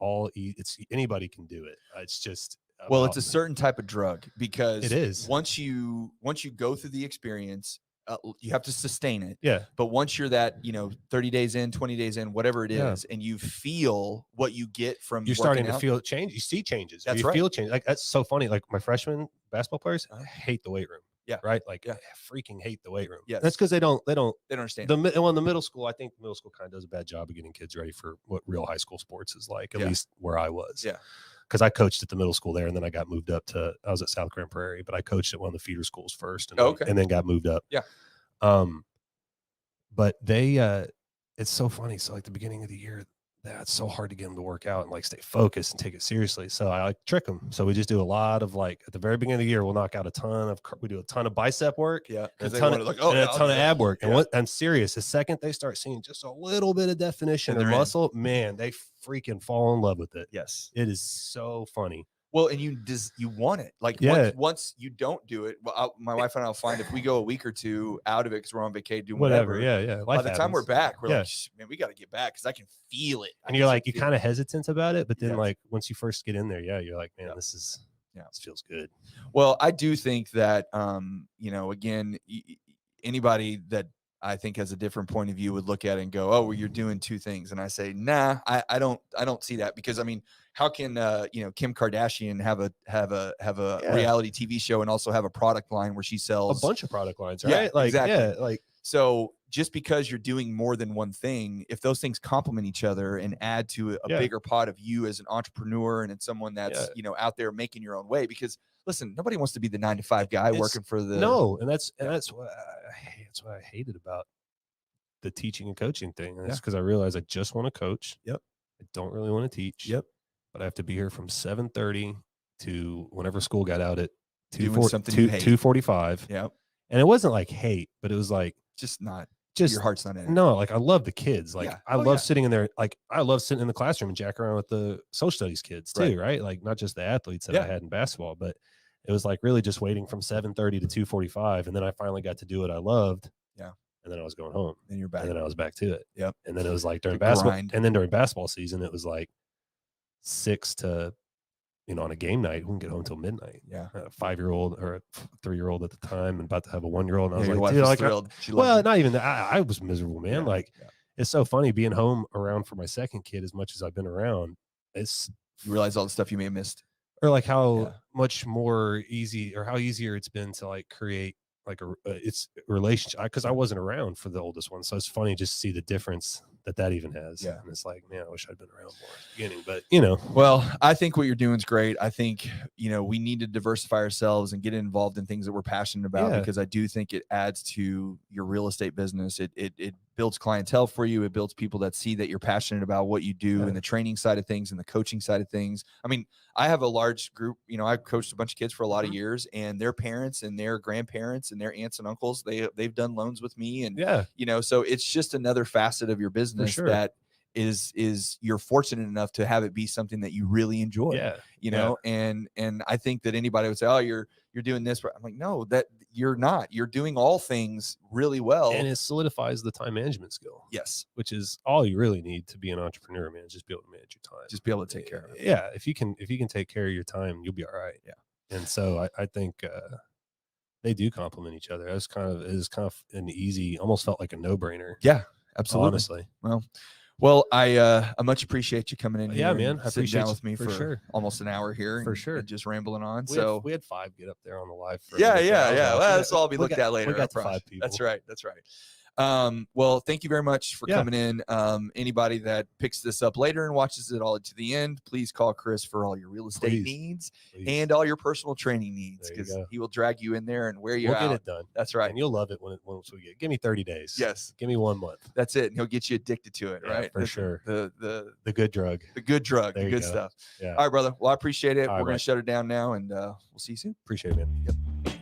anybody can do it. It's just, well, it's a certain type of drug, because it is. Once you go through the experience, you have to sustain it. Yeah. But once you're that, 30 days in, 20 days in, whatever it is, and you feel what you get from, you're starting to feel change. You see changes. That's you right. Feel change. Like, that's so funny. Like, my freshman basketball players hate the weight room. Yeah. Right. Like, freaking hate the weight room. Yeah. That's because they don't understand. The middle school, I think middle school kind of does a bad job of getting kids ready for what real high school sports is like, at least where I was. Yeah. Because I coached at the middle school there, and then I got moved up I was at South Grand Prairie, but I coached at one of the feeder schools first, and then got moved up. Yeah. But they, it's so funny. So like the beginning of the year, that's so hard to get them to work out and like stay focused and take it seriously. So I like trick them. So we just do a lot of, like, at the very beginning of the year, we'll knock out we do a ton of bicep work. Yeah. And a ton of ab work. And I'm serious. The second they start seeing just a little bit of definition or muscle, man, they freaking fall in love with it. Yes. It is so funny. Well, and you want it. Like, once you don't do it, well, my wife and I will find if we go a week or two out of it because we're on vacation doing whatever. Yeah. By the time we're back, we're like, man, we got to get back because I can feel it. And you're like, you kind of hesitant about it, but then like once you first get in there, you're like, man, this feels good. Well, I do think that, again, anybody that I think has a different point of view would look at it and go, oh, well, you're doing two things. And I say, nah, I don't see that, because I mean, how can Kim Kardashian have a reality TV show and also have a product line where she sells a bunch of product lines, right? Yeah, like, exactly. Yeah, like, so just because you're doing more than one thing, if those things complement each other and add to a bigger pot of you as an entrepreneur and someone that's out there making your own way, because listen, nobody wants to be the 9-to-5 guy working for the and that's what I hated about the teaching and coaching thing. And it's because I realized I just want to coach. Yep. I don't really want to teach. Yep. But I have to be here from 7:30 to whenever school got out at 2:45. Yep. And it wasn't like hate, but it was like your heart's not in it. No, like, I love the kids. Like, I love sitting in there. Like, I love sitting in the classroom and jack around with the social studies kids too, right? Like, not just the athletes that I had in basketball, but it was like really just waiting from 7:30 to 2:45. And then I finally got to do what I loved. Yeah. And then I was going home. And you're back. And then I was back to it. Yep. And then it was like during basketball. And then during basketball season, it was like 6 to, on a game night, we can get home till midnight. Yeah. A 5-year-old or a 3-year-old at the time, and about to have a 1-year-old. And I was like, dude, thrilled. Not even that. I was miserable, man. It's so funny being home around for my second kid as much as I've been around. You realize all the stuff you may have missed. Or like how much more easy, or how easier it's been to like create like it's a relationship, because I wasn't around for the oldest one. So it's funny just to see the difference that even has. Yeah. And it's like, man, I wish I'd been around more at the beginning, but Well, I think what you're doing is great. I think, we need to diversify ourselves and get involved in things that we're passionate about, because I do think it adds to your real estate business. It builds clientele for you. It builds people that see that you're passionate about what you do and the training side of things and the coaching side of things. I mean, I have a large group, I've coached a bunch of kids for a lot of years, and their parents and their grandparents and their aunts and uncles, they've done loans with me. And, so it's just another facet of your business that is you're fortunate enough to have it be something that you really enjoy. And I think that anybody would say, oh, you're doing this, but I'm like, no, that you're not. You're doing all things really well, and it solidifies the time management skill. Yes, which is all you really need to be an entrepreneur, man. Just be able to manage your time. Just be able to take care of it. Yeah, if you can take care of your time, you'll be all right. Yeah, and so I think they do complement each other. It was kind of an easy, almost felt like a no-brainer. Yeah, absolutely. Honestly, Well, I much appreciate you coming in here. Yeah, man. I appreciate down with me for sure. almost an hour here. For sure. And just rambling on. We had 5 get up there on the live. Yeah. Well, that's all be looked at later. We got 5 people. That's right. Well, thank you very much for coming in. Anybody that picks this up later and watches it all to the end, please call Chris for all your real estate needs and all your personal training needs, because he will drag you in there and wear you out. We'll get it done. That's right. And you'll love it once we get. Give me 30 days. Yes. Give me 1 month. That's it. And he'll get you addicted to it, right? For sure. The good drug. The good drug. The good stuff. Yeah. All right, brother. Well, I appreciate it. We're going to shut it down now, and we'll see you soon. Appreciate it, man. Yep.